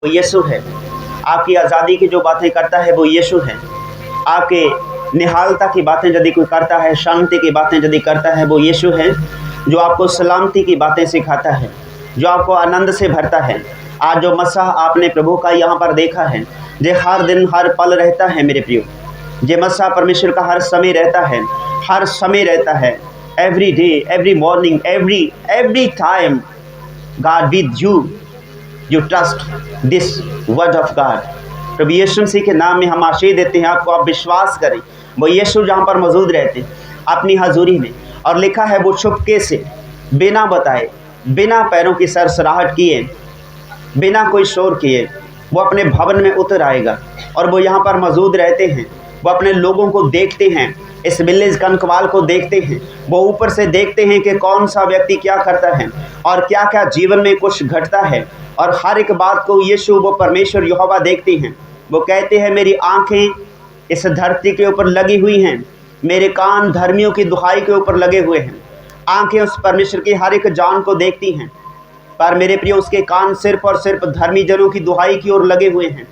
वो यीशु है। आपकी आज़ादी की जो बातें करता है वो यीशु है। आपके निहालता की बातें यदि कोई करता है, शांति की बातें यदि करता है, वो यीशु है। जो आपको सलामती की बातें सिखाता है, जो आपको आनंद से भरता है। आज जो मसीह आपने प्रभु का यहाँ पर देखा है, जो हर दिन हर पल रहता है मेरे प्रियो, जे मसीह परमेश्वर का हर समय रहता है, हर समय रहता है। Every day, every morning, every time God with you, you trust this word of God। प्रभु यीशु मसीह के नाम में हम आशीष देते हैं आपको। आप विश्वास करें, वो यीशु जहाँ पर मौजूद रहते हैं अपनी हजूरी में, और लिखा है वो चुपके से बिना बताए, बिना पैरों की सरसराहट किए, बिना कोई शोर किए वो अपने भवन में उतर आएगा और वो यहाँ पर मौजूद रहते हैं। वो अपने लोगों को देखते हैं, इस विलेज कनकवाल को देखते हैं। वो ऊपर से देखते हैं कि कौन सा व्यक्ति क्या करता है और क्या क्या जीवन में कुछ घटता है, और हर एक बात को यीशु वो परमेश्वर यहोवा देखते हैं। वो कहते हैं मेरी आंखें इस धरती के ऊपर लगी हुई हैं, मेरे कान धर्मियों की दुहाई के ऊपर लगे हुए हैं। आंखें उस परमेश्वर की हर एक जान को देखती हैं, पर मेरे प्रिय उसके कान सिर्फ और सिर्फ धर्मी जनों की दुहाई की ओर लगे हुए हैं।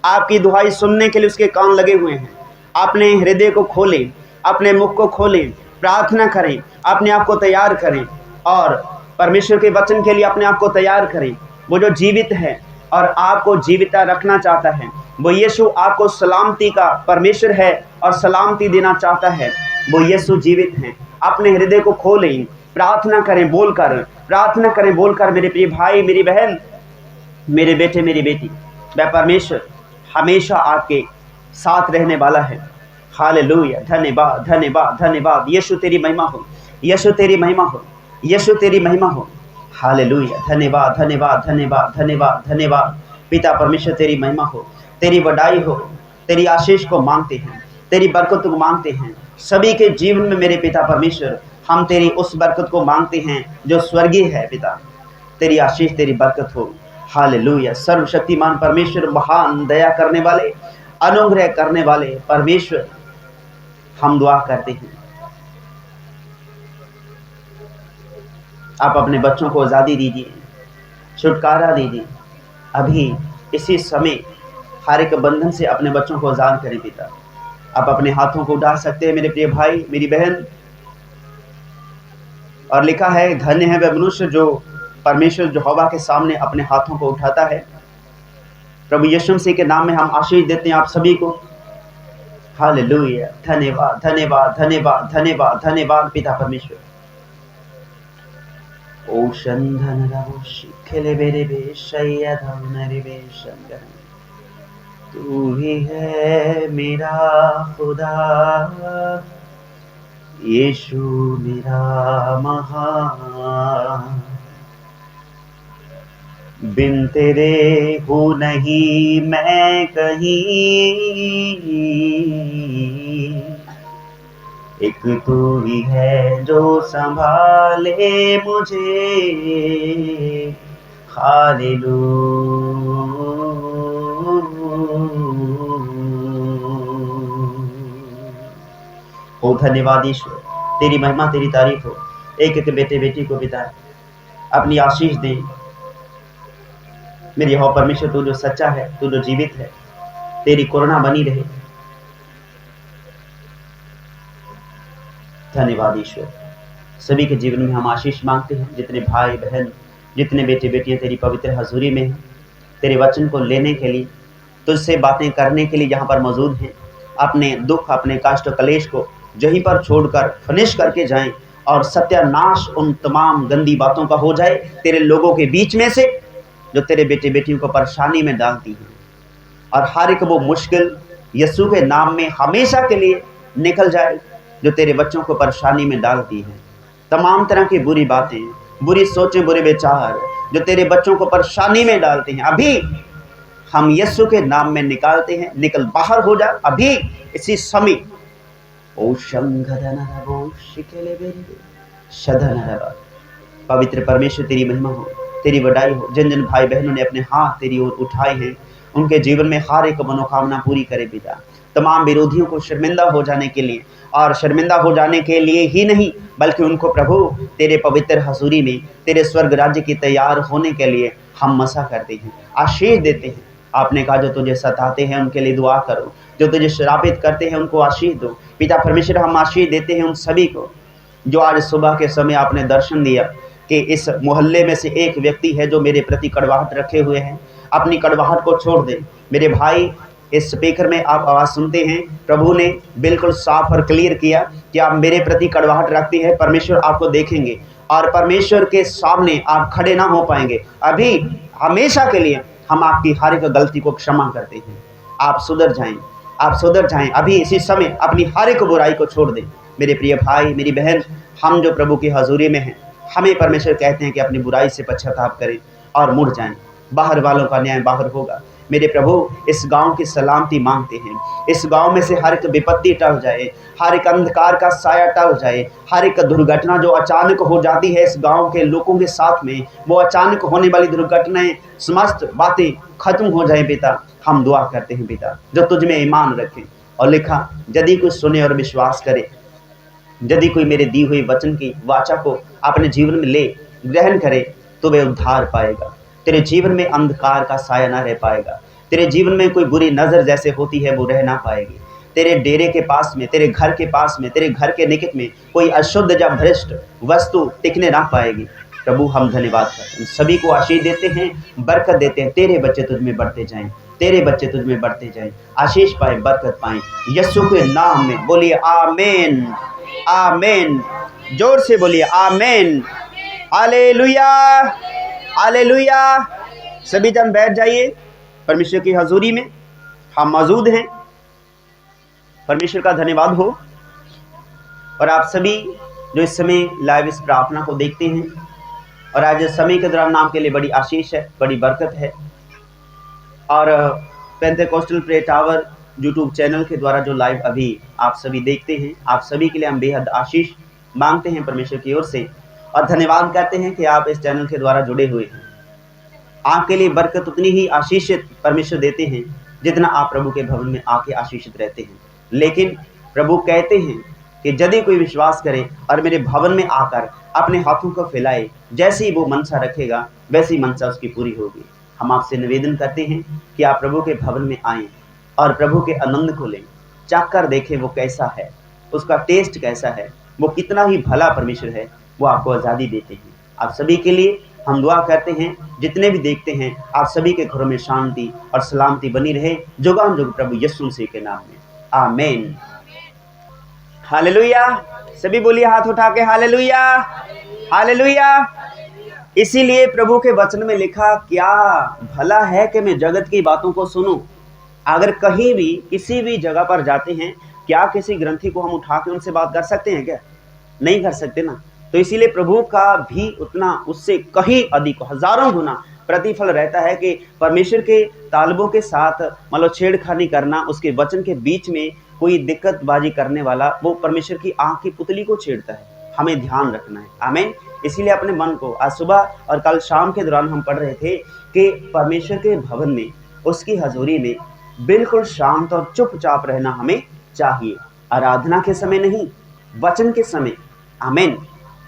आपकी दुहाई सुनने के लिए उसके कान लगे हुए हैं। अपने हृदय को खोलें, अपने मुख को खोलें, प्रार्थना करें, अपने आप को तैयार करें और परमेश्वर के वचन के लिए अपने आप को तैयार करें। वो जो जीवित है और आपको जीविता रखना चाहता है, वो यीशु आपको सलामती का परमेश्वर है और सलामती देना चाहता है। वो यीशु जीवित है। अपने हृदय को खोलें, प्रार्थना करें बोलकर, प्रार्थना करें बोलकर। मेरे प्रिय भाई, मेरी बहन, मेरे बेटे, मेरी बेटी, वह परमेश्वर हमेशा आपके साथ रहने वाला है। हालेलुया, धन्यवाद, धन्यवाद, धन्यवाद। यीशु तेरी महिमा हो, यीशु तेरी महिमा हो, यीशु तेरी महिमा हो। हालेलुया, धन्यवाद, धन्यवाद, धन्यवाद, धन्यवाद, धन्यवाद। पिता परमेश्वर तेरी महिमा हो, तेरी बड़ाई हो। तेरी आशीष को मांगते हैं, तेरी बरकत को मांगते हैं सभी के जीवन में। मेरे पिता परमेश्वर, हम तेरी उस बरकत को मांगते हैं जो स्वर्गीय है। पिता तेरी आशीष, तेरी बरकत हो। हालेलुया। सर्वशक्तिमान परमेश्वर, महान दया करने वाले, अनुग्रह करने वाले परमेश्वर, हम दुआ करते हैं आप अपने बच्चों को आज़ादी दीजिए, छुटकारा दीजिए। अभी इसी समय हर एक बंधन से अपने बच्चों को आज़ाद करें। पिता आप अपने हाथों को उठा सकते हैं मेरे प्रिय भाई, मेरी बहन। और लिखा है धन्य है वह मनुष्य जो परमेश्वर यहोवा के सामने अपने हाथों को उठाता है। प्रभु यीशु मसीह के नाम में हम आशीष देते हैं आप सभी को। हालेलुया, धन्यवाद, धन्यवाद, धन्यवाद, धन्यवाद, धन्यवाद पिता परमेश्वर। ओ शंधन रवो शिखले बेरे बेशया धनरे बेशंगन, तू ही है मेरा खुदा, यीशु मेरा महान। बिन तेरे हूँ नहीं मैं कहीं, एक तू ही है जो संभाले मुझे। हालेलुया। ओ धन्यवाद ईश्वर, तेरी महिमा, तेरी तारीफ हो। एक एक बेटे बेटी को पिता अपनी आशीष दे। मेरी हो परमेश्वर, तू जो सच्चा है, तू जो जीवित है, तेरी करुणा बनी रहे। धन्यवाद ईश्वर। सभी के जीवन में हम आशीष मांगते हैं। जितने भाई बहन, जितने बेटे बेटियां तेरी पवित्र हजूरी में हैं, तेरे वचन को लेने के लिए, तुझसे बातें करने के लिए यहाँ पर मौजूद हैं, अपने दुख, अपने कष्ट कलेश को यहीं पर छोड़कर फिनिश करके जाएं और सत्यानाश उन तमाम गंदी बातों का हो जाए तेरे लोगों के बीच में से जो तेरे बेटे बेटियों को परेशानी में डालती हैं। और हर एक वो मुश्किल यीशु के नाम में हमेशा के लिए निकल जाए जो तेरे बच्चों को परेशानी में डालती हैं। तमाम तरह की बुरी बातें, बुरी सोचें, बुरे विचार जो तेरे बच्चों को परेशानी में डालते हैं, अभी हम यीशु के नाम में निकालते हैं। निकल बाहर हो जा अभी इसी समय। ओ पवित्र परमेश्वर तेरी महिमा हो, तेरी बड़ाई हो। जिन जिन भाई बहनों ने अपने हाथ तेरी ओर उठाए हैं, उनके जीवन में हर एक मनोकामना पूरी करे पिता। तमाम विरोधियों को शर्मिंदा हो जाने के लिए, और शर्मिंदा हो जाने के लिए ही नहीं बल्कि उनको प्रभु तेरे पवित्र हजूरी में, तेरे स्वर्ग राज्य की तैयार होने के लिए हम मसा करते हैं, आशीष देते हैं। आपने कहा जो तुझे सताते हैं उनके लिए दुआ करो, जो तुझे श्रापित करते हैं उनको आशीष दो। पिता परमेश्वर, हम आशीष देते हैं उन सभी को जो आज सुबह के समय आपने दर्शन दिया कि इस मोहल्ले में से एक व्यक्ति है जो मेरे प्रति कड़वाहट रखे हुए हैं। अपनी कड़वाहट को छोड़ दें। मेरे भाई, इस स्पीकर में आप आवाज़ सुनते हैं, प्रभु ने बिल्कुल साफ और क्लियर किया कि आप मेरे प्रति कड़वाहट रखती है, परमेश्वर आपको देखेंगे और परमेश्वर के सामने आप खड़े ना हो पाएंगे। अभी हमेशा के लिए हम आपकी हर एक गलती को क्षमा करते हैं। आप सुधर जाएं, आप सुधर जाएं। अभी इसी समय अपनी हर एक बुराई को छोड़ दें। मेरे प्रिय भाई, मेरी बहन, हम जो प्रभु की हजूरी में हैं, हमें परमेश्वर कहते हैं कि अपनी बुराई से पश्चाताप करें और मुड़ जाएं। बाहर वालों का न्याय बाहर होगा। मेरे प्रभु, इस गांव की सलामती मांगते हैं। इस गांव में से हर एक विपत्ति टल जाए, हर एक अंधकार का साया टल जाए, हर एक दुर्घटना जो अचानक हो जाती है इस गांव के लोगों के साथ में, वो अचानक होने वाली दुर्घटनाएं, समस्त बातें खत्म हो जाए। पिता, हम दुआ करते हैं पिता, जो तुझ में ईमान रखें। और लिखा, यदि कोई सुने और विश्वास करे, यदि कोई मेरे दी हुई वचन की वाचा को अपने जीवन में ले ग्रहण करे, तो वह उद्धार पाएगा। तेरे जीवन में अंधकार का साया ना रह पाएगा। तेरे जीवन में कोई बुरी नज़र जैसे होती है वो रह ना पाएगी। तेरे डेरे के पास में, तेरे घर के पास में, तेरे घर के निकट में कोई अशुद्ध या भ्रष्ट वस्तु टिकने ना पाएगी। प्रभु, हम धन्यवाद करते हैं, सभी को आशीष देते हैं, बरकत देते हैं। तेरे बच्चे तुझ में बढ़ते जाएं, तेरे बच्चे तुझ में बढ़ते जाएं, आशीष पाए, बरकत पाएं। यीशु के नाम में बोलिए आमीन, आमीन। जोर से बोलिए आमीन। Hallelujah, hallelujah. सभी जन बैठ जाइए। परमेश्वर की हजूरी में हम मौजूद हैं। परमेश्वर का धन्यवाद हो। और आप सभी जो इस समय लाइव इस प्रार्थना को देखते हैं, और आज इस समय के दौरान नाम के लिए बड़ी आशीष है, बड़ी बरकत है। और Pentecostal pray tower YouTube channel के द्वारा जो लाइव अभी आप सभी देखते हैं, आप सभी के लिए हम बेहद आशीष मांगते हैं परमेश्वर की ओर से, और धन्यवाद करते हैं कि आप इस चैनल के द्वारा जुड़े हुए हैं। आपके लिए बरकत उतनी ही आशीषित परमेश्वर देते हैं जितना आप प्रभु के भवन में आके आशीषित रहते हैं। लेकिन प्रभु कहते हैं कि यदि कोई विश्वास करे और मेरे भवन में आकर अपने हाथों को फैलाए, जैसे ही वो मनसा रखेगा वैसी मनसा उसकी पूरी होगी। हम आपसे निवेदन करते हैं कि आप प्रभु के भवन में आएँ और प्रभु के आनंद को लें, चाख कर देखें वो कैसा है, उसका टेस्ट कैसा है, वो कितना ही भला परमेश्वर है, वो आपको आज़ादी देते हैं। आप सभी के लिए हम दुआ करते हैं, जितने भी देखते हैं आप सभी के घरों में शांति और सलामती बनी रहे, जुगान जुग प्रभु यीशु मसीह के नाम में, आमीन। हालेलुया। सभी बोलिए हाथ उठा के हालेलुया, हालेलुया। इसीलिए प्रभु के वचन में लिखा, क्या भला है कि मैं जगत की बातों को सुनूं। अगर कहीं भी किसी भी जगह पर जाते हैं, क्या किसी ग्रंथी को हम उठा के उनसे बात कर सकते हैं क्या? नहीं कर सकते ना। तो इसीलिए प्रभु का भी उतना, उससे कहीं अधिक, हजारों गुना प्रतिफल रहता है कि परमेश्वर के तालिबों के साथ मतलब छेड़खानी करना, उसके वचन के बीच में कोई दिक्कतबाजी करने वाला, वो परमेश्वर की आंख की पुतली को छेड़ता है। हमें ध्यान रखना है, आमीन। इसीलिए अपने मन को, आज सुबह और कल शाम के दौरान हम पढ़ रहे थे कि परमेश्वर के भवन में, उसकी हजूरी में बिल्कुल शांत और चुपचाप रहना हमें चाहिए। आराधना के समय नहीं, वचन के समय, आमीन।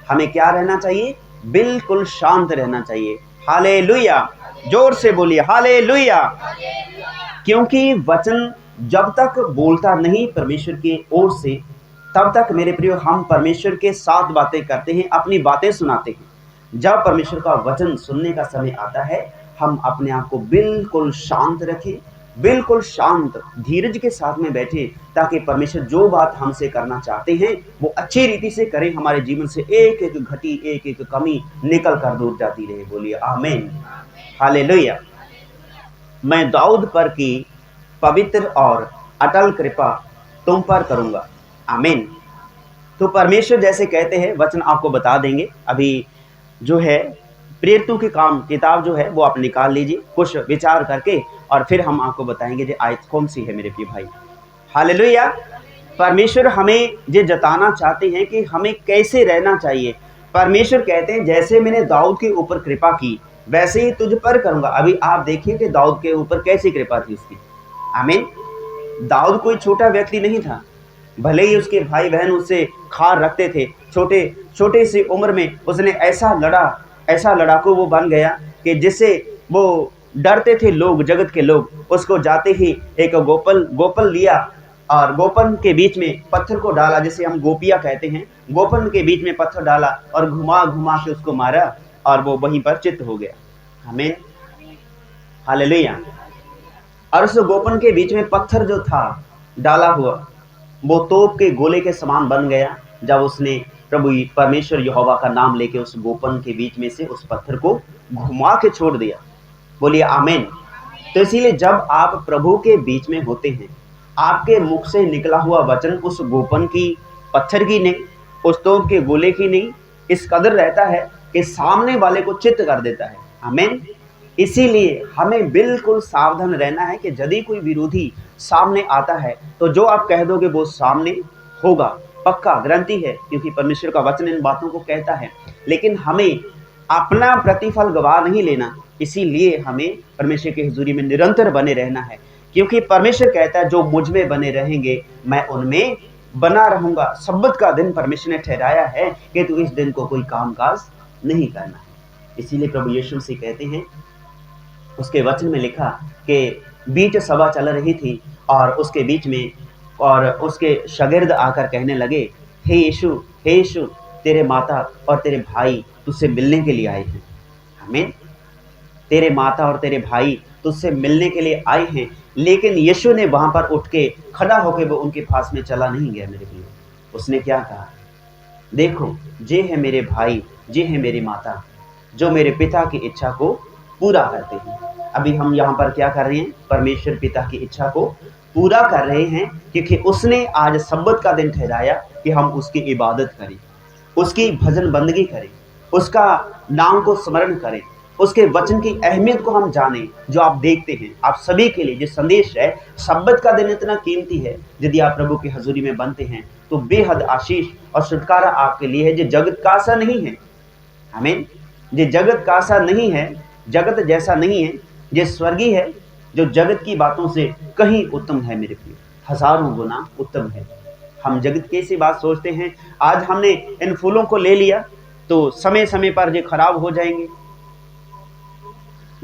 हमें क्या रहना चाहिए? बिल्कुल शांत रहना चाहिए। हालेलुया। जोर से बोलिए हालेलुया। क्योंकि वचन जब तक बोलता नहीं परमेश्वर की ओर से, तब तक मेरे प्रियो हम परमेश्वर के साथ बातें करते हैं, अपनी बातें सुनाते हैं। जब परमेश्वर का वचन सुनने का समय आता है, हम अपने आप को बिल्कुल शांत रखें, बिल्कुल शांत धीरज के साथ में बैठे, ताकि परमेश्वर जो बात हमसे करना चाहते हैं वो अच्छी रीति से करें। हमारे जीवन से एक एक घटी, एक एक कमी निकल कर दूर जाती रहे। बोलिए आमीन, हालेलुया। मैं दाऊद पर की पवित्र और अटल कृपा तुम पर करूंगा, आमीन। तो परमेश्वर जैसे कहते हैं, वचन आपको बता देंगे। अभी जो है प्रेरितों के काम किताब जो है वो आप निकाल लीजिए कुछ विचार करके, और फिर हम आपको बताएंगे जो आयत कौन सी है मेरे प्रिय भाई। हालेलुया। परमेश्वर हमें ये जताना चाहते हैं कि हमें कैसे रहना चाहिए। परमेश्वर कहते हैं, जैसे मैंने दाऊद के ऊपर कृपा की वैसे ही तुझ पर करूंगा। अभी आप देखिए कि दाऊद के ऊपर कैसी कृपा थी उसकी, आमीन। दाऊद कोई छोटा व्यक्ति नहीं था, भले ही उसके भाई बहन उससे खार रखते थे, छोटे सी उम्र में उसने ऐसा लड़ाकू वो बन गया कि जिससे वो डरते थे लोग, जगत के लोग। उसको जाते ही एक गोपल लिया और गोपन के बीच में पत्थर को डाला, जिसे हम गोपिया कहते हैं। गोपन के बीच में पत्थर डाला और घुमा घुमा के उसको मारा और वो वहीं पर चित्त हो गया। आमीन, हालेलुया। और उस गोपन के बीच में पत्थर जो था डाला हुआ, वो तोप के गोले के समान बन गया जब उसने प्रभु परमेश्वर यहोवा का नाम लेके उस गोपन के बीच में से उस पत्थर को घुमा के छोड़ दिया। बोलिए आमीन। तो इसीलिए जब आप प्रभु के बीच में होते हैं, आपके मुख से निकला हुआ वचन उस गोपन की, पत्थर की नहीं, उस तोप के गोले की नहीं, इस कदर रहता है कि सामने वाले को चित्त कर देता है। आमीन। इसीलिए हमें बिल्कुल सावधान रहना है कि यदि कोई विरोधी सामने आता है तो जो आप कह दोगे वो सामने होगा, पक्का गारंटी है, क्योंकि परमेश्वर का वचन इन बातों को कहता है। लेकिन हमें अपना प्रतिफल गवा नहीं लेना, इसीलिए हमें परमेश्वर की हुजूरी में निरंतर बने रहना है, क्योंकि परमेश्वर कहता है जो मुझ में बने रहेंगे मैं उनमें बना रहूंगा। सब्बत का दिन परमेश्वर ने ठहराया है कि तू इस दिन को कोई कामकाज नहीं करना है। इसीलिए प्रभु यीशु मसीह कहते हैं, उसके वचन में लिखा कि बीच सभा चल रही थी और उसके बीच में और उसके शागिर्द आकर कहने लगे, हे यीशु, तेरे माता और तेरे भाई तुझसे मिलने के लिए आए हैं। आमीन। तेरे माता और तेरे भाई तुझसे मिलने के लिए आए हैं। लेकिन यीशु ने वहां पर उठ के खड़ा होकर वो उनके पास में चला नहीं गया मेरे प्रिय। उसने क्या कहा, देखो ये है मेरे भाई, ये है मेरी माता, जो मेरे पिता की इच्छा को पूरा करते हैं। अभी हम यहाँ पर क्या कर रहे हैं, परमेश्वर पिता की इच्छा को पूरा कर रहे हैं, क्योंकि उसने आज सब्बत का दिन ठहराया कि हम उसकी इबादत करें, उसकी भजन बंदगी करें, उसका नाम को स्मरण करें, उसके वचन की अहमियत को हम जानें। जो आप देखते हैं, आप सभी के लिए जो संदेश है, सब्बत का दिन इतना कीमती है। यदि आप प्रभु की हजूरी में बनते हैं तो बेहद आशीष और छुटकारा आपके लिए है, जो जगत का सा नहीं है। आमीन। जो जगत का सा नहीं है, जगत जैसा नहीं है, ये स्वर्गीय है, जो जगत की बातों से कहीं उत्तम है मेरे प्रिय, हजारों गुना उत्तम है। हम जगत की ऐसी बात सोचते हैं, आज हमने इन फूलों को ले लिया तो समय समय पर ये खराब हो जाएंगे,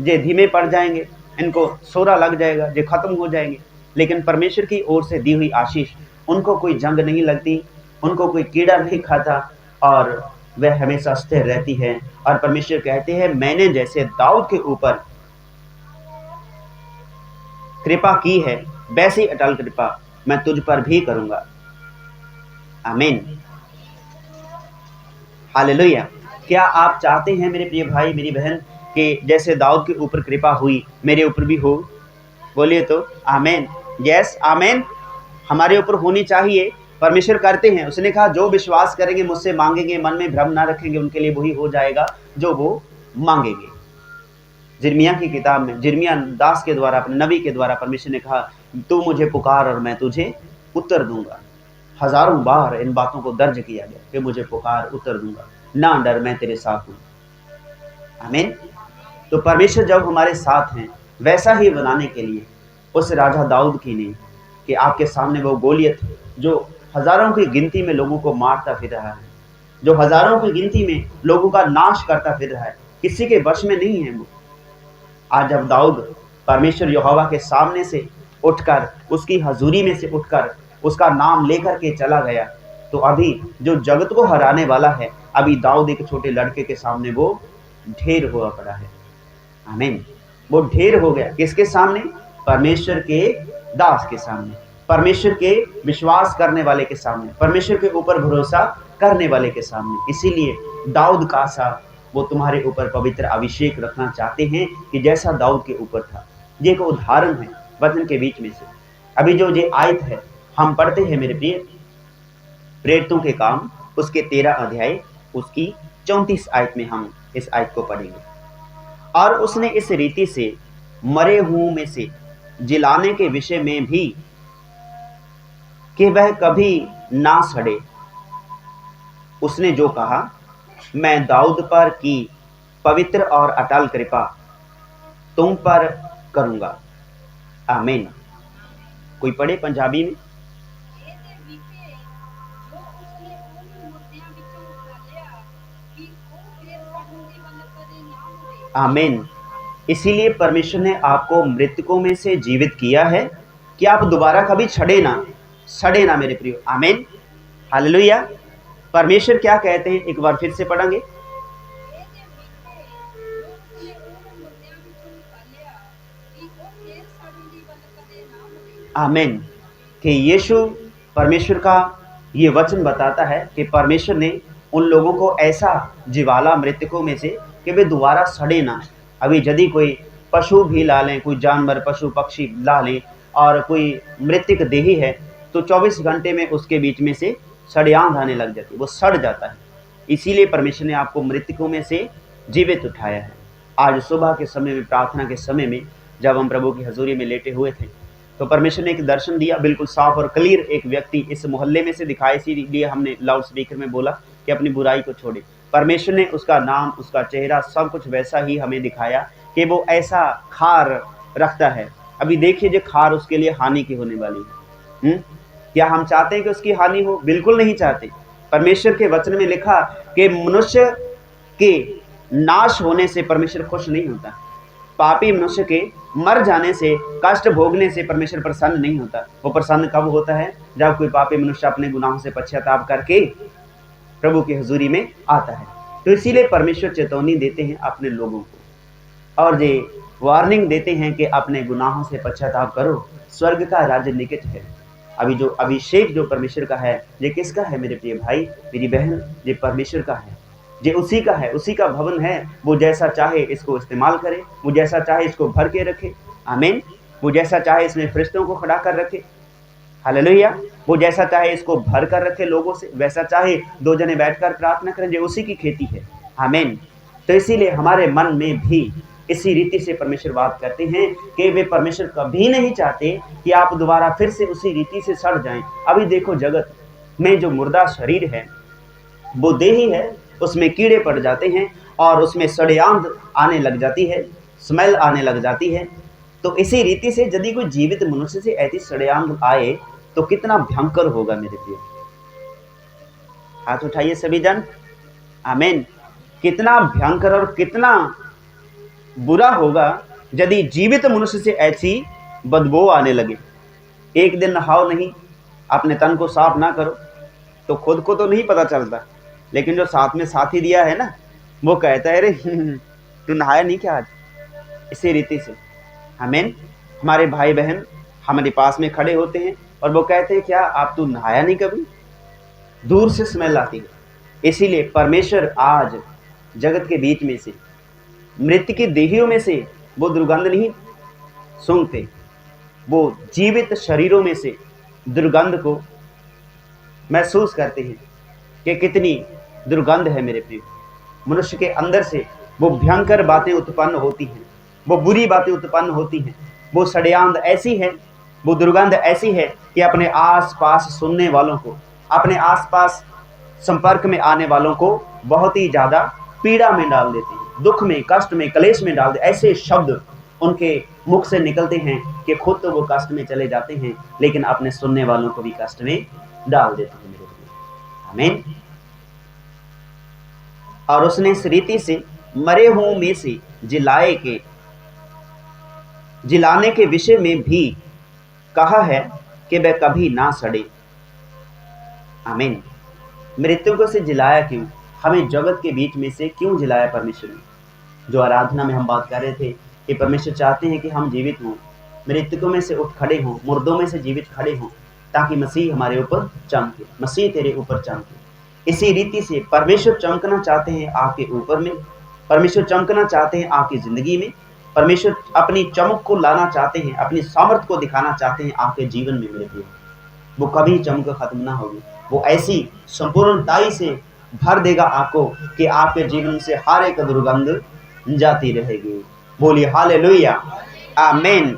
ये धीमे पड़ जाएंगे, इनको सोरा लग जाएगा, ये खत्म हो जाएंगे। लेकिन परमेश्वर की ओर से दी हुई आशीष, उनको कोई जंग नहीं लगती, उनको कोई कीड़ा नहीं खाता और वह हमेशा स्थिर रहती है। और परमेश्वर कहते हैं, मैंने जैसे दाऊद के ऊपर कृपा की है, वैसी अटल कृपा मैं तुझ पर भी करूंगा। आमीन, हालेलुया। क्या आप चाहते हैं मेरे प्रिय भाई मेरी बहन कि जैसे दाऊद के ऊपर कृपा हुई मेरे ऊपर भी हो? बोलिए तो आमीन। यस आमीन। हमारे ऊपर होनी चाहिए। परमेश्वर करते हैं, उसने कहा जो विश्वास करेंगे, मुझसे मांगेंगे, मन में भ्रम ना रखेंगे, उनके लिए वही हो जाएगा जो वो मांगेंगे। जिर्मिया की किताब में जिर्मिया दास के द्वारा, अपने नबी के द्वारा परमेश्वर ने कहा, तू मुझे पुकार और मैं तुझे उत्तर दूंगा। हजारों बार इन बातों को दर्ज किया गया कि मुझे पुकार, उत्तर दूंगा, ना डर, मैं तेरे साथ हूं। आमीन। तो परमेश्वर जब हमारे साथ हैं, वैसा ही बनाने के लिए उस राजा दाऊद की नहीं कि आपके सामने वो गोलियत जो हजारों की गिनती में लोगों को मारता फिर रहा है, जो हजारों की गिनती में लोगों का नाश करता फिर रहा है, किसी के वश में नहीं है वो। आज जब दाऊद परमेश्वर यहोवा के सामने से उठकर, उसकी हजूरी में से उठकर उसका नाम लेकर के चला गया, तो अभी जो जगत को हराने वाला है, अभी दाऊद एक छोटे लड़के के सामने वो ढेर हुआ पड़ा है। आमीन। वो ढेर हो गया किसके सामने? परमेश्वर के दास के सामने, परमेश्वर के विश्वास करने वाले के सामने, परमेश्वर के ऊपर भरोसा करने वाले के सामने। इसीलिए दाऊद का सा वो तुम्हारे ऊपर पवित्र अभिषेक रखना चाहते हैं कि जैसा दाऊद के ऊपर था। ये एक उदाहरण है वचन के बीच में से। अभी जो ये आयत है हम पढ़ते हैं मेरे प्रिय, प्रेरितों के काम उसके 13 अध्याय उसकी 34 आयत में हम इस आयत को पढ़ेंगे। और उसने इस रीति से मरे हुओं में से जिलाने के विषय में भी कि वह कभी ना सड़े, उसने जो कहा, मैं दाऊद पर की पवित्र और अटल कृपा तुम पर करूंगा। आमीन। कोई पढ़े पंजाबी में? आमीन। इसीलिए परमेश्वर ने आपको मृतकों में से जीवित किया है कि आप दोबारा कभी सड़े ना मेरे प्रियो। आमीन, हालेलुया। परमेश्वर क्या कहते हैं, एक बार फिर से पढ़ेंगे। आमीन। कि यीशु, परमेश्वर का ये वचन बताता है कि परमेश्वर ने उन लोगों को ऐसा जिवाला मृतकों में से कि वे दोबारा सड़े ना। अभी यदि कोई पशु भी ला लें, कोई जानवर पशु पक्षी ला लें और कोई मृतक देही है, तो 24 घंटे में उसके बीच में से सड़ियाँध आने लग जाती है, वो सड़ जाता है। इसीलिए परमेश्वर ने आपको मृतकों में से जीवित उठाया है। आज सुबह के समय में, प्रार्थना के समय में, जब हम प्रभु की हजूरी में लेटे हुए थे, तो परमेश्वर ने एक दर्शन दिया, बिल्कुल साफ और क्लियर। एक व्यक्ति इस मोहल्ले में से दिखाई, इसीलिए हमने लाउड स्पीकर में बोला कि अपनी बुराई को छोड़े। परमेश्वर ने उसका नाम, उसका चेहरा, सब कुछ वैसा ही हमें दिखाया कि वो ऐसा खार रखता है। अभी देखिए, जो खार उसके लिए हानि की होने वाली है। क्या हम चाहते हैं कि उसकी हानि हो? बिल्कुल नहीं चाहते। परमेश्वर के वचन में लिखा कि मनुष्य के नाश होने से परमेश्वर खुश नहीं होता। पापी मनुष्य के मर जाने से, कष्ट भोगने से परमेश्वर प्रसन्न नहीं होता। वो प्रसन्न कब होता है? जब कोई पापी मनुष्य अपने गुनाहों से पश्चाताप करके प्रभु की हजूरी में आता है। तो इसीलिए परमेश्वर चेतावनी देते हैं अपने लोगों को और ये वार्निंग देते हैं कि अपने गुनाहों से पश्चाताप करो, स्वर्ग का राज्य निकट है। अभी जो अभिषेक जो परमेश्वर का है, ये किसका है मेरे प्रिय भाई, मेरी बहन? ये परमेश्वर का है, ये उसी का है, उसी का भवन है। वो जैसा चाहे इसको इस्तेमाल करे, वो जैसा चाहे इसको भर के रखे। आमीन। वो जैसा चाहे इसमें फरिश्तों को खड़ा कर रखे। हालेलुया। वो जैसा चाहे इसको भर कर रखे लोगों से, वैसा चाहे 2 जने बैठकर प्रार्थना करें, ये उसी की खेती है। आमीन। तो इसीलिए हमारे मन में भी इसी रीति से परमेश्वर बात करते हैं कि वे परमेश्वर कभी नहीं चाहते कि आप दोबारा फिर से उसी रीति से सड़ जाएं। अभी देखो, जगत में जो मुर्दा शरीर है, वो देही है, उसमें कीड़े पड़ जाते हैं और उसमें सड़ियाँध आने लग जाती है, स्मेल आने लग जाती है। तो इसी रीति से यदि कोई जीवित मनुष्य से ऐसी सड़ियाँध आए तो कितना भयंकर होगा मेरे प्रिय। हाथ उठाइए सभी जन। आमीन। कितना भयंकर और कितना बुरा होगा यदि जीवित मनुष्य से ऐसी बदबू आने लगे। एक दिन नहाओ नहीं, अपने तन को साफ ना करो तो खुद को तो नहीं पता चलता, लेकिन जो साथ में साथी दिया है ना, वो कहता है, अरे तू नहाया नहीं क्या आज? इसी रीति से आमीन। हमारे भाई बहन हमारे पास में खड़े होते हैं और वो कहते हैं, क्या आप तू नहाया नहीं कभी? दूर से स्मेल आती है। इसीलिए परमेश्वर आज जगत के बीच में से, मृत्यु की देहियों में से वो दुर्गंध नहीं सूंघते, वो जीवित शरीरों में से दुर्गंध को महसूस करते हैं कि कितनी दुर्गंध है मेरे प्रिय। मनुष्य के अंदर से वो भयंकर बातें उत्पन्न होती हैं, वो बुरी बातें उत्पन्न होती हैं, वो सड़ियाँध ऐसी है, वो दुर्गंध ऐसी है कि अपने आसपास सुनने वालों को, अपने आसपास संपर्क में आने वालों को बहुत ही ज़्यादा पीड़ा में डाल देते हैं, दुख में, कष्ट में, क्लेश में डाल देते। ऐसे शब्द उनके मुख से निकलते हैं कि खुद तो वो कष्ट में चले जाते हैं, लेकिन अपने सुनने वालों को भी कष्ट में डाल देते हैं मेरे प्रिय। आमीन। और उसने इस रीति से मरे हुओं में से जिलाने के विषय में भी कहा है कि वह कभी ना सड़े। आमीन। मृतकों से जिलाया क्यों? हमें जगत के बीच में से क्यों जिलाया परमेश्वर ने? जो आराधना में हम बात कर रहे थे कि परमेश्वर चाहते हैं कि हम जीवित हों, मृतकों में से उठ खड़े हों, मुर्दों में से जीवित खड़े हों, ताकि मसीह हमारे ऊपर चमके, मसीह तेरे ऊपर चमके। इसी रीति से परमेश्वर चमकना चाहते हैं आपके ऊपर में, परमेश्वर चमकना चाहते हैं आपकी ज़िंदगी में, परमेश्वर अपनी चमक को लाना चाहते हैं, अपनी सामर्थ्य को दिखाना चाहते हैं आपके जीवन में मेरे प्रिय। वो कभी चमक खत्म ना होगी, वो ऐसी संपूर्णताई से भर देगा आपको कि आपके जीवन से हर एक दुर्गंध जाती रहेगी। बोलिए हालेलुया, आमीन।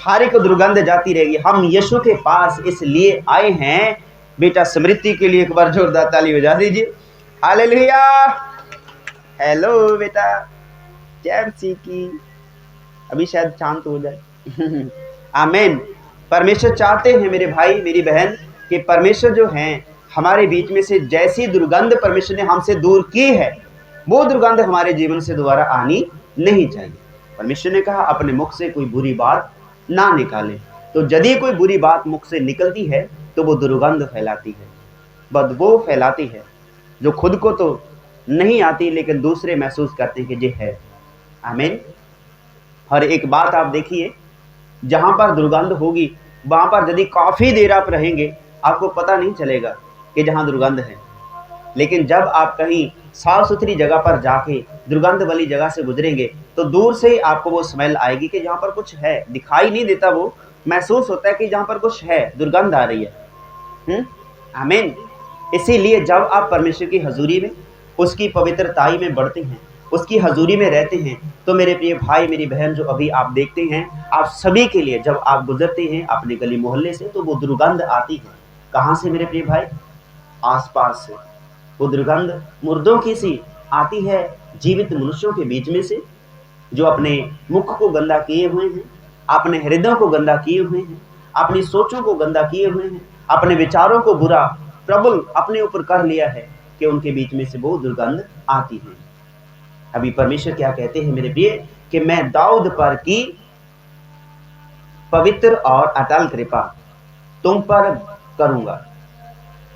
हर एक दुर्गंध जाती रहेगी। हम यीशु के पास इसलिए आए हैं, बेटा स्मृति के लिए एक बार जोरदार ताली बजा दीजिए। हालेलुया। हेलो बेटा, जैसी की अभी शायद शांत हो जाए। आमीन। परमेश्वर चाहते हैं मेरे भाई मेरी बहन कि परमेश्वर जो हैं हमारे बीच में से जैसी दुर्गंध परमेश्वर ने हमसे दूर की है, वो दुर्गंध हमारे जीवन से दोबारा आनी नहीं चाहिए। परमेश्वर ने कहा अपने मुख से कोई बुरी बात ना निकाले। तो यदि कोई बुरी बात मुख से निकलती है तो वो दुर्गंध फैलाती है, बदबू फैलाती है, जो खुद को तो नहीं आती लेकिन दूसरे महसूस करते हैं कि ये है। आमीन। हर एक बात आप देखिए, जहां पर दुर्गंध होगी वहां पर यदि काफी देर आप रहेंगे आपको पता नहीं चलेगा कि जहां दुर्गंध है। लेकिन जब आप कहीं साफ सुथरी जगह पर जाके दुर्गंध वाली जगह से गुजरेंगे तो दूर से ही आपको वो स्मेल आएगी कि जहाँ पर कुछ है, दिखाई नहीं देता, वो महसूस होता है कि जहाँ पर कुछ है, दुर्गंध आ रही है। आमीन। इसीलिए जब आप परमेश्वर की हजूरी में, उसकी पवित्रताई में बढ़ते हैं, उसकी हजूरी में रहते हैं, तो मेरे प्रिय भाई मेरी बहन जो अभी आप देखते हैं, आप सभी के लिए जब आप गुजरते हैं अपने गली मोहल्ले से तो वो दुर्गंध आती है। कहाँ से मेरे प्रिय भाई? आसपास से। वो दुर्गंध मुर्दों की सी आती है, जीवित मनुष्यों के बीच में से, जो अपने मुख को गंदा किए हुए हैं, अपने हृदयों को गंदा किए हुए हैं, अपनी सोचों को गंदा किए हुए हैं, अपने विचारों को बुरा प्रबल अपने ऊपर कर लिया है, कि उनके बीच में से वो दुर्गंध आती है। अभी परमेश्वर क्या कहते हैं मेरे प्रिय, कि मैं दाऊद पर की पवित्र और अटल कृपा तुम पर करूंगा।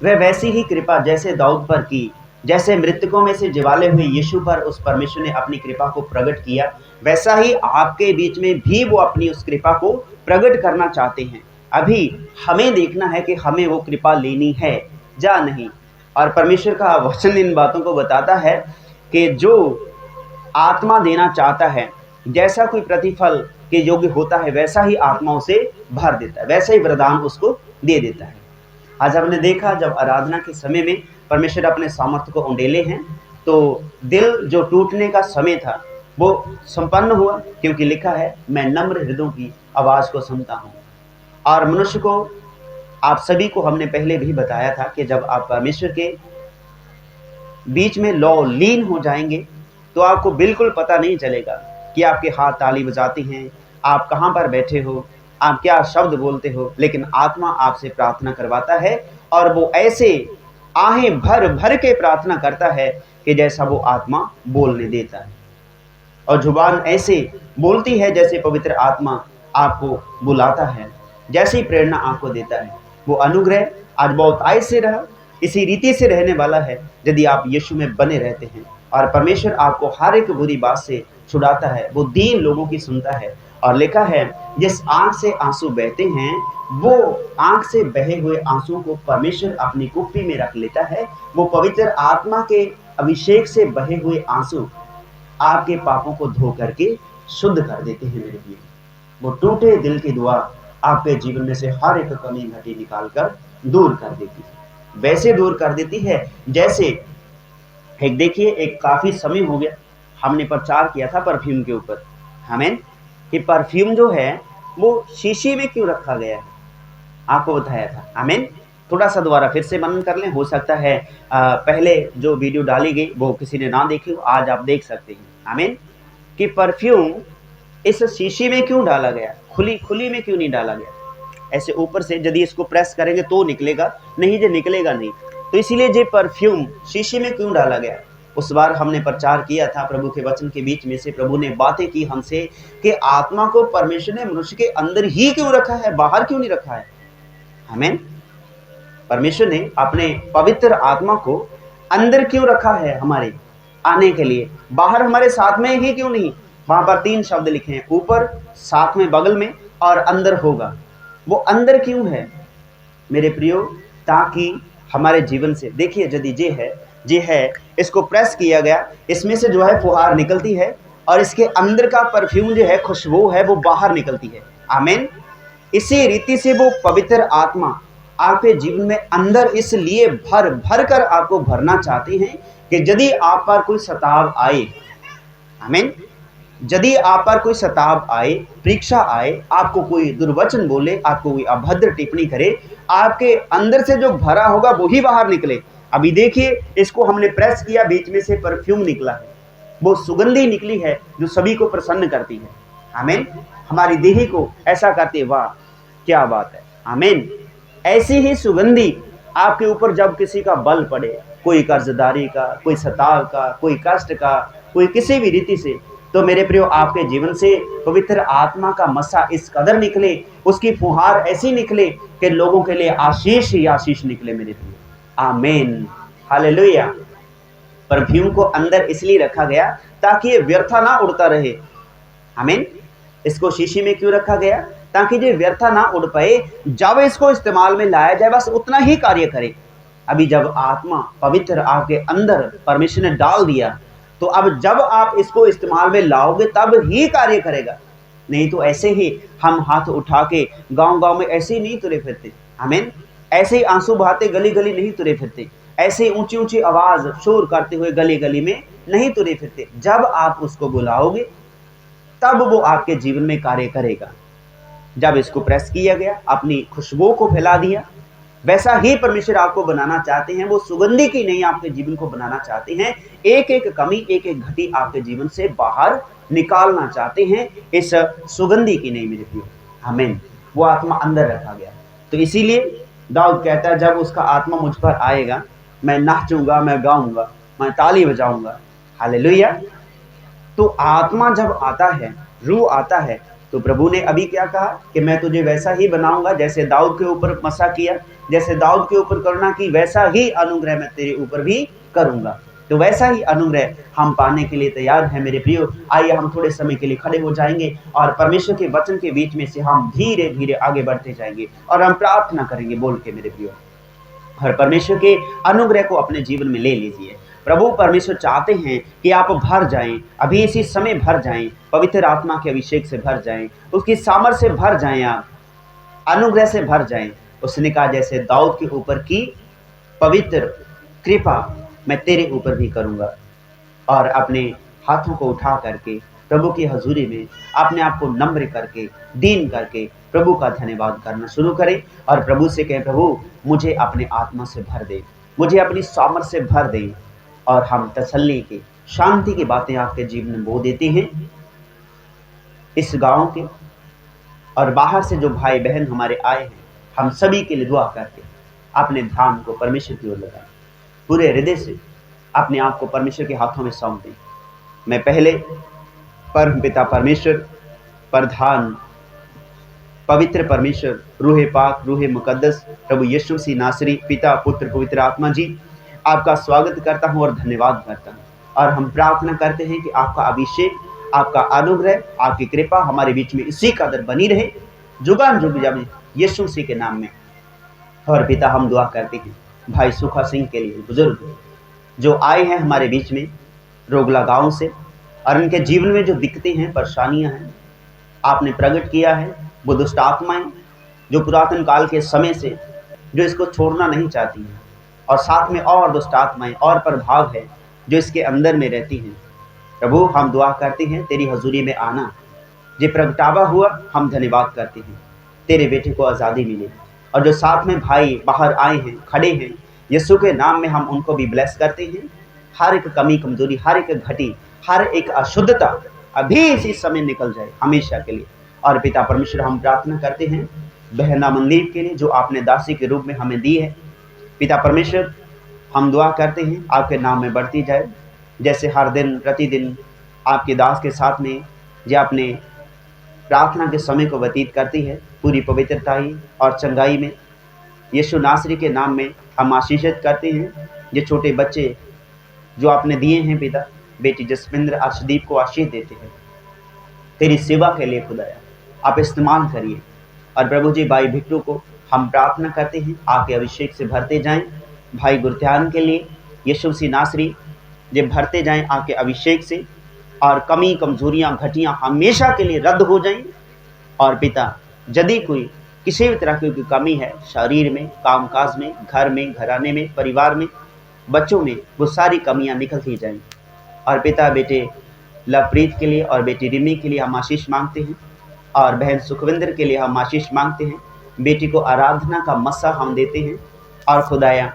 वह वैसी ही कृपा जैसे दाऊद पर की, जैसे मृतकों में से जिवाले हुए यीशु पर उस परमेश्वर ने अपनी कृपा को प्रकट किया, वैसा ही आपके बीच में भी वो अपनी उस कृपा को प्रकट करना चाहते हैं। अभी हमें देखना है कि हमें वो कृपा लेनी है या नहीं। और परमेश्वर का वचन इन बातों को बताता है कि जो आत्मा देना चाहता है, जैसा कोई प्रतिफल के योग्य होता है वैसा ही आत्मा उसे भर देता है, वैसा ही वरदान उसको दे देता है। आज हमने देखा जब आराधना के समय में परमेश्वर अपने सामर्थ्य को उंडेले हैं, तो दिल जो टूटने का समय था वो संपन्न हुआ, क्योंकि लिखा है मैं नम्र हृदयों की आवाज को सुनता हूँ। और मनुष्य को, आप सभी को हमने पहले भी बताया था कि जब आप परमेश्वर के बीच में लीन हो जाएंगे तो आपको बिल्कुल पता नहीं चलेगा कि आपके हाथ ताली बजाते हैं, आप कहाँ पर बैठे हो, आप क्या शब्द बोलते हो, लेकिन आत्मा आपसे प्रार्थना करवाता है और वो ऐसे आहें भर भर के प्रार्थना करता है कि जैसा वो आत्मा बोलने देता है। और जुबान ऐसे बोलती है जैसे पवित्र आत्मा आपको बुलाता है, जैसी प्रेरणा आपको देता है। वो अनुग्रह आज बहुत आय से रहा, इसी रीति से रहने वाला है यदि आप यीशु में बने रहते हैं। और परमेश्वर आपको हर एक बुरी बात से छुड़ाता है, वो दीन लोगों की सुनता है। और लिखा है जिस आंख से आंसू बहते हैं वो आंख से बहे हुए आंसुओं को परमेश्वर अपनी कुप्पी में रख लेता है। वो पवित्र आत्मा के अभिषेक से बहे हुए आंसू आपके पापों को धो करके शुद्ध कर देते हैं मेरे प्रिय। वो टूटे दिल की दुआ आपके जीवन में से हर एक कमी घटी निकालकर दूर कर देती है। वैसे दूर कर देती है जैसे एक देखिए, एक काफी समय हो गया हमने प्रचार किया था परफ्यूम के ऊपर, हमें कि परफ्यूम जो है वो शीशी में क्यों रखा गया है, आपको बताया था। आमीन। थोड़ा सा दोबारा फिर से मनन कर लें, हो सकता है पहले जो वीडियो डाली गई वो किसी ने ना देखी हो, आज आप देख सकते हैं। आमीन। कि परफ्यूम इस शीशी में क्यों डाला गया, खुली में क्यों नहीं डाला गया। ऐसे ऊपर से यदि इसको प्रेस करेंगे तो निकलेगा, नहीं जो निकलेगा नहीं। तो इसीलिए ये परफ्यूम शीशी में क्यों डाला गया। उस बार हमने प्रचार किया था प्रभु के वचन के बीच में से प्रभु ने बातें की हमसे कि आत्मा को परमेश्वर ने मनुष्य के अंदर ही क्यों रखा है, बाहर क्यों नहीं रखा है। आमीन। परमेश्वर ने अपने पवित्र आत्मा को अंदर क्यों रखा है, हमारे आने के लिए, बाहर हमारे साथ में ही क्यों नहीं। वहां पर 3 शब्द लिखे हैं, ऊपर, साथ में, बगल में और अंदर होगा। वो अंदर क्यों है मेरे प्रियो, ताकि हमारे जीवन से, देखिए यदि जे है इसको प्रेस किया गया, इसमें से जो है फुहार निकलती है और इसके अंदर का परफ्यूम जो है, खुशबू है, वो बाहर निकलती है। आमीन। इसी रीति से वो पवित्र आत्मा आपके जीवन में अंदर इसलिए भर भर कर आपको भरना चाहते हैं कि यदि आप पर कोई सताव आए, आमीन, यदि आप पर कोई सताव आए, परीक्षा आए, आपको कोई दुर्वचन बोले, आपको कोई अभद्र टिप्पणी करे, आपके अंदर से जो भरा होगा वही बाहर निकले। अभी देखिए, इसको हमने प्रेस किया, बीच में से परफ्यूम निकला है, वो सुगंधी निकली है जो सभी को प्रसन्न करती है। आमीन। हमारी देही को ऐसा करती, वाह क्या बात है। आमीन। ऐसी ही सुगंधी आपके ऊपर जब किसी का बल पड़े, कोई कर्जदारी का, कोई सताव का, कोई कष्ट का, कोई किसी भी रीति से, तो मेरे प्रियो, आपके जीवन से पवित्र आत्मा का मसा इस कदर निकले, उसकी फुहार ऐसी निकले कि लोगों के लिए आशीष ही आशीष निकले मेरे प्रियो। आमीन, हालेलुया। परफ्यूम को अंदर इसलिए रखा गया ताकि ये व्यर्था ना उड़ता रहे। आमीन। इसको शीशी में क्यों रखा गया? ताकि ये व्यर्था ना उड़ पाए, जब इसको इस्तेमाल में लाया जाए बस उतना ही कार्य करे। अभी जब आत्मा पवित्र आपके अंदर परमेश्वर ने डाल दिया, तो अब जब आप इसको इस्तेमाल में लाओगे तब ही कार्य करेगा। नहीं तो ऐसे ही हम हाथ उठा के गांव-गांव में ऐसे ही नहीं तुरे फिरते। आमीन। ऐसे ही आंसू बहाते गली गली नहीं तुरे फिरते, ऐसे ही ऊंची ऊंची आवाज शोर करते हुए गली गली में नहीं तुरे फिरते। जब आप उसको बुलाओगे तब वो आपके जीवन में कार्य करेगा। जब इसको प्रेस किया गया, अपनी खुशबू को फैला दिया, वैसा ही परमेश्वर आपको बनाना चाहते हैं। वो सुगंधी की नहीं आपके जीवन को बनाना चाहते हैं। एक एक कमी, एक एक घटी आपके जीवन से बाहर निकालना चाहते हैं, इस सुगंधी की नहीं मेरे प्रियो। आमीन। वो आत्मा अंदर रखा गया। तो इसीलिए दाऊद कहता है, जब उसका आत्मा मुझ पर आएगा, मैं नाचूंगा, मैं गाऊंगा, मैं ताली बजाऊंगा। हालेलुया। तो आत्मा जब आता है, रूह आता है, तो प्रभु ने अभी क्या कहा कि मैं तुझे वैसा ही बनाऊंगा जैसे दाऊद के ऊपर मसा किया, जैसे दाऊद के ऊपर करुणा की, वैसा ही अनुग्रह मैं तेरे ऊपर भी करूंगा। तो वैसा ही अनुग्रह हम पाने के लिए तैयार हैं मेरे प्रियो। आइए हम थोड़े समय के लिए खड़े हो जाएंगे और परमेश्वर के वचन के बीच में से हम धीरे धीरे आगे बढ़ते जाएंगे और हम प्रार्थना करेंगे बोल के मेरे प्रियो। और परमेश्वर के अनुग्रह को अपने जीवन में ले लीजिए। प्रभु परमेश्वर चाहते हैं कि आप भर जाएं, अभी इसी समय भर जाएं, पवित्र आत्मा के अभिषेक से भर जाएं, उसकी सामर्थ से भर जाएं, आप अनुग्रह से भर जाएं। उसने कहा जैसे दाऊद के ऊपर की पवित्र कृपा मैं तेरे ऊपर भी करूंगा। और अपने हाथों को उठा करके प्रभु की हजूरी में अपने आप को नम्र करके, दीन करके प्रभु का धन्यवाद करना शुरू करें और प्रभु से कहें, प्रभु मुझे अपने आत्मा से भर दे, मुझे अपनी सामर्थ से भर दे। और हम तसल्ली की, शांति की बातें आपके जीवन में बो देते हैं। इस गांव के और बाहर से जो भाई बहन हमारे आए हैं, हम सभी के लिए दुआ करके अपने ध्यान को परमेश्वर की ओर लगाएं, पूरे हृदय से अपने आप को परमेश्वर के हाथों में सौंप दें। मैं पहले परम पिता परमेश्वर, प्रधान पवित्र परमेश्वर, रूहे पाक, रूहे मुकद्दस, प्रभु यीशु मसीह नासरी, पिता पुत्र पवित्र आत्मा जी, आपका स्वागत करता हूं और धन्यवाद करता हूं। और हम प्रार्थना करते हैं कि आपका अभिषेक, आपका अनुग्रह, आपकी कृपा हमारे बीच में इसी कदर बनी रहे, जुगान जुग जाए यीशु मसीह के नाम में। और पिता हम दुआ करते हैं भाई सुखा सिंह के लिए, बुजुर्ग जो आए हैं हमारे बीच में रोगला गांव से, और उनके जीवन में जो दिक्कतें हैं, परेशानियां हैं, आपने प्रकट किया है। वो दुष्ट आत्माएं जो पुरातन काल के समय से जो इसको छोड़ना नहीं चाहती हैं, और साथ में और दुष्ट आत्माएं और प्रभाव है जो इसके अंदर में रहती हैं। प्रभु हम दुआ करते हैं तेरी हजूरी में आना, जो प्रगटावा हुआ, हम धन्यवाद करते हैं, तेरे बेटे को आज़ादी मिले। और जो साथ में भाई बाहर आए हैं, खड़े हैं, यीशु के नाम में हम उनको भी ब्लेस करते हैं। हर एक कमी कमजोरी, हर एक घटी, हर एक अशुद्धता अभी इसी समय निकल जाए हमेशा के लिए। और पिता परमेश्वर हम प्रार्थना करते हैं बहना मनदीप के लिए जो आपने दासी के रूप में हमें दी है। पिता परमेश्वर हम दुआ करते हैं आपके नाम में बढ़ती जाए, जैसे हर दिन प्रतिदिन आपके दास के साथ में जो अपने प्रार्थना के समय को व्यतीत करती है, पूरी पवित्रताई और चंगाई में यीशु नासरी के नाम में हम आशीषित करते हैं। ये छोटे बच्चे जो आपने दिए हैं पिता, बेटी जसविंद्र अर्शदीप को आशीष देते हैं तेरी सेवा के लिए खुदाया आप इस्तेमाल करिए। और प्रभु जी भाई भिट्टू को हम प्रार्थना करते हैं आपके अभिषेक से भरते जाएं। भाई गुरध्यान के लिए यीशु मसीह नासरी जब भरते जाएं आपके अभिषेक से, और कमी कमजोरियां घटियां हमेशा के लिए रद्द हो जाएं। और पिता यदि कोई किसी भी तरह की कमी है शरीर में, कामकाज में, घर में, घराने में, परिवार में, बच्चों में, वो सारी कमियां निकलती जाएं। और पिता बेटे लवप्रीत के लिए और बेटी रिमी के लिए हम आशीष मांगते हैं, और बहन सुखविंदर के लिए हम आशीष मांगते हैं। बेटी को आराधना का मसा हम देते हैं। और खुदाया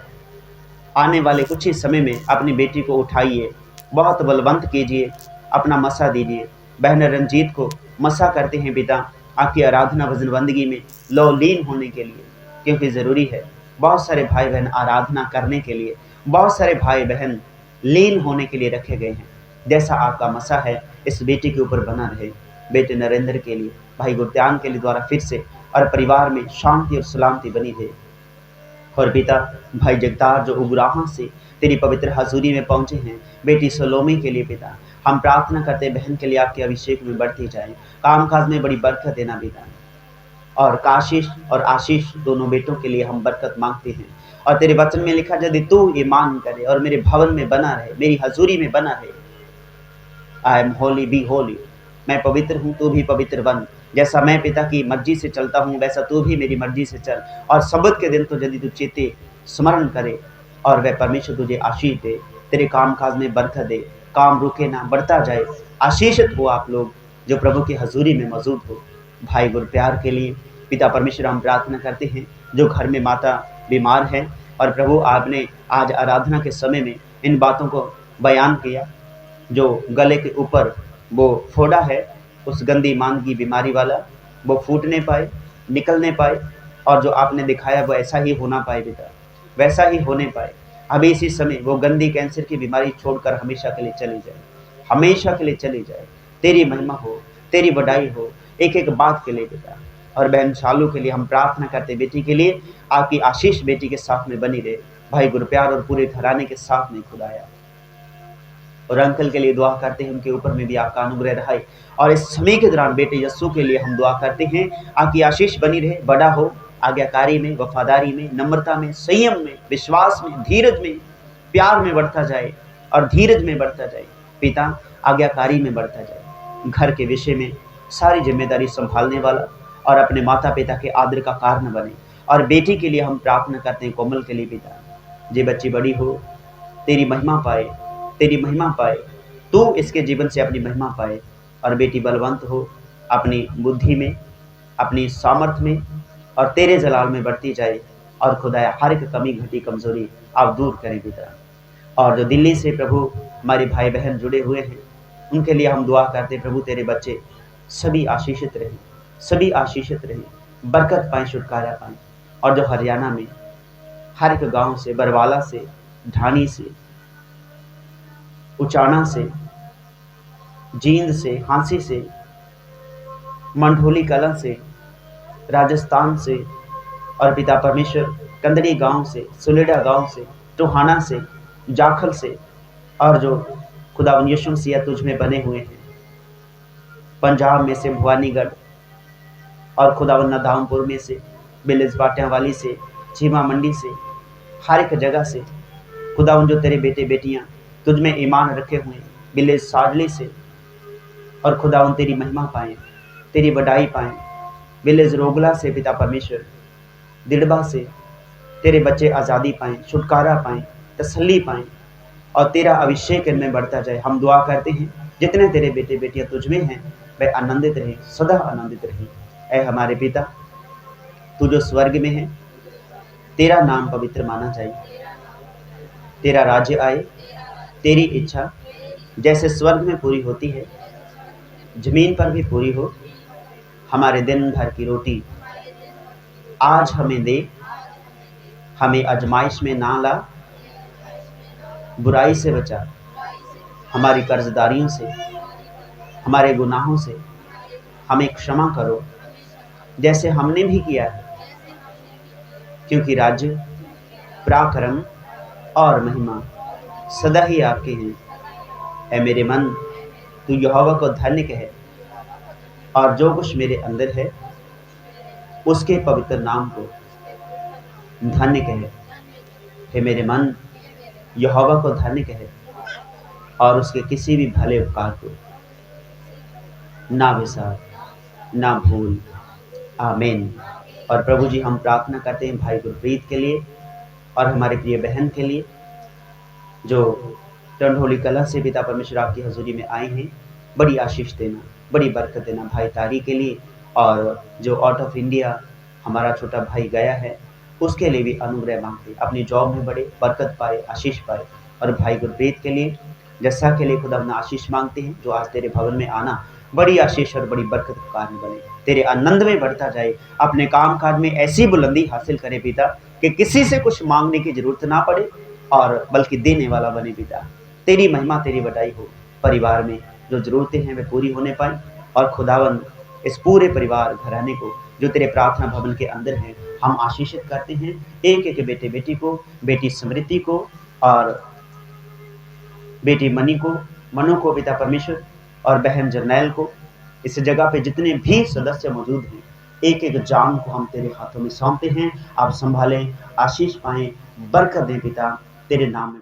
आने वाले कुछ ही समय में अपनी बेटी को उठाइए, बहुत बलवंत कीजिए, अपना मसा दीजिए। बहन रंजीत को मसा करते हैं पिता आपकी आराधना भजन बंदगी में लौलीन होने के लिए, क्योंकि ज़रूरी है। बहुत सारे भाई बहन आराधना करने के लिए, बहुत सारे भाई बहन लीन होने के लिए रखे गए हैं। जैसा आपका मसा है इस बेटे के ऊपर बना रहे, बेटे नरेंद्र के लिए, भाई गुरत्यान के लिए द्वारा फिर से और परिवार में शांति और सलामती बनी रहे। और पिता भाई जगतार जो उगराहा से तेरी पवित्र हजूरी में पहुंचे हैं, बेटी सलोमी के लिए पिता हम प्रार्थना करते बहन के लिए आपके अभिषेक में बढ़ती जाए, कामकाज में बड़ी बरकत देना पिता। और काशिश और आशीष दोनों बेटों के लिए हम बरकत मांगते हैं। और तेरे वचन में लिखा, यदि तू ईमान करे और मेरे भवन में बना रहे, मेरी हजूरी में बना रहे, I am holy be holy, मैं पवित्र हूँ तू भी पवित्र बन। जैसा मैं पिता की मर्जी से चलता हूँ वैसा तू भी मेरी मर्जी से चल। और सबत के दिन तो यदि तू चेते स्मरण करे और वह परमेश्वर तुझे आशीष दे, तेरे काम काज में बरकत दे, काम रुके ना, बढ़ता जाए। आशीषित हो आप लोग जो प्रभु की हजूरी में मौजूद हो। भाई गुरप्यार के लिए पिता परमेश्वर हम प्रार्थना करते हैं, जो घर में माता बीमार है, और प्रभु आपने आज आराधना के समय में इन बातों को बयान किया, जो गले के ऊपर वो फोड़ा है, उस गंदी मान की बीमारी वाला वो फूटने पाए, निकलने पाए, और जो आपने दिखाया वो ऐसा ही होना पाए पिता, वैसा ही होने पाए। अभी इसी समय वो गंदी कैंसर की बीमारी छोड़कर हमेशा के लिए चली जाए, हमेशा के लिए चली जाए। तेरी महिमा हो, तेरी बढ़ाई हो, एक एक बात के लिए पिता। और बहन शालू के लिए हम प्रार्थना करते, बेटी के लिए आपकी आशीष बेटी के साथ में बनी रहे, भाई गुरप्यार और पूरे घराने के साथ में खुदाया। और अंकल के लिए दुआ करते हैं, उनके ऊपर में भी आपका अनुग्रह रहे। और इस समय के दौरान बेटे यस्सु के लिए हम दुआ करते हैं, आपकी आशीष बनी रहे, बड़ा हो, आज्ञाकारी में, वफादारी में, नम्रता में, संयम में, विश्वास में, धीरज में, प्यार में बढ़ता जाए और धीरज में बढ़ता जाए पिता, आज्ञाकारी में बढ़ता जाए। घर के विषय में सारी जिम्मेदारी संभालने वाला और अपने माता पिता के आदर का कारण बने। और बेटी के लिए हम प्रार्थना करते हैं, कोमल के लिए पिता, जे बच्ची बड़ी हो, तेरी महिमा पाए, तेरी महिमा पाए, तू इसके जीवन से अपनी महिमा पाए। और बेटी बलवंत हो, अपनी बुद्धि में, अपनी सामर्थ्य में और तेरे जलाल में बढ़ती जाए। और खुदाया हर एक कमी घटी कमजोरी आप दूर करें पिता। और जो दिल्ली से प्रभु हमारे भाई बहन जुड़े हुए हैं, उनके लिए हम दुआ करते, प्रभु तेरे बच्चे सभी आशीषित रहें, सभी आशीषित रहें, बरकत पाएँ, छुटकारा पाएँ। और जो हरियाणा में हर एक गांव से, बरवाला से, ढानी से, उचाना से, जींद से, हांसी से, मंढोली कला से, राजस्थान से, और पिता परमेश्वर कंदड़ी गांव से, सुलेडा गांव से, टोहाना से, जाखल से, और जो खुदावन यीशु मसीह तुझ में बने हुए हैं, पंजाब में से भवानीगढ़, और खुदावन नाधामपुर में से, बिलेज बाटियाँ वाली से, चीमा मंडी से, हर एक जगह से खुदावन जो तेरे बेटे बेटियां तुझ में ईमान रखे हुए, बिलेज साजली से, और खुदावन तेरी महिमा पाएँ, तेरी बढ़ाई पाएँ। विलेज रोगला से पिता परमेश्वर, दिड़बा से तेरे बच्चे आज़ादी पाएँ, छुटकारा पाएँ, तसल्ली पाएँ, और तेरा अभिषेक इनमें बढ़ता जाए। हम दुआ करते हैं, जितने तेरे बेटे बेटियां तुझ में हैं वे आनंदित रहें, सदा आनंदित रहें। ऐ हमारे पिता, तू जो स्वर्ग में है, तेरा नाम पवित्र माना जाए, तेरा राज्य आए, तेरी इच्छा जैसे स्वर्ग में पूरी होती है, जमीन पर भी पूरी हो। हमारे दिन भर की रोटी आज हमें दे, हमें आजमाइश में ना ला, बुराई से बचा, हमारी कर्जदारियों से, हमारे गुनाहों से हमें क्षमा करो, जैसे हमने भी किया है, क्योंकि राज्य, पराक्रम और महिमा सदा ही आपके हैं। ऐ मेरे मन, तू यहोवा को धन्य कहे, और जो कुछ मेरे अंदर है उसके पवित्र नाम को धन्य कहे। हे मेरे मन, यहोवा को धन्य कहे, और उसके किसी भी भले उपकार को ना विसार, ना भूल। आमीन। और प्रभु जी, हम प्रार्थना करते हैं भाई गुरप्रीत के लिए और हमारे प्रिय बहन के लिए, जो टंडोली कला से पिता परमेश्वर आपकी हजूरी में आए हैं। बड़ी आशीष देना, बड़ी बरकत देना भाई तारी के लिए, और जो आउट ऑफ इंडिया हमारा छोटा भाई गया है उसके लिए भी अनुग्रह मांगते, अपनी जॉब में बड़े बरकत पाए, आशीष पाए। और भाई गुरप्रीत के लिए, जस्सा के लिए खुदा अपना आशीष मांगते हैं, जो आज तेरे भवन में आना बड़ी आशीष और बड़ी बरकत का कारण बने, तेरे आनंद में बढ़ता जाए, अपने काम काज में ऐसी बुलंदी हासिल करे पिता कि किसी से कुछ मांगने की जरूरत ना पड़े, और बल्कि देने वाला बने पिता। तेरी महिमा, तेरी बढ़ाई हो परिवार में, जो ज़रूरतें हैं वे पूरी होने पाएँ और खुदावंद इस पूरे परिवार घराने को जो तेरे प्रार्थना भवन के अंदर हैं, हम आशीषित करते हैं। एक-एक बेटे-बेटी को, बेटी स्मृति को और बेटी मनु को पिता परमेश्वर और बहन जरनैल को, इस जगह पे जितने भी सदस्य मौजूद हैं, एक-एक जान को हम तेरे हाथों में सौंपते हैं। आप संभालें, आशीष पाएँ, बरकत दें पिता, तेरे नाम में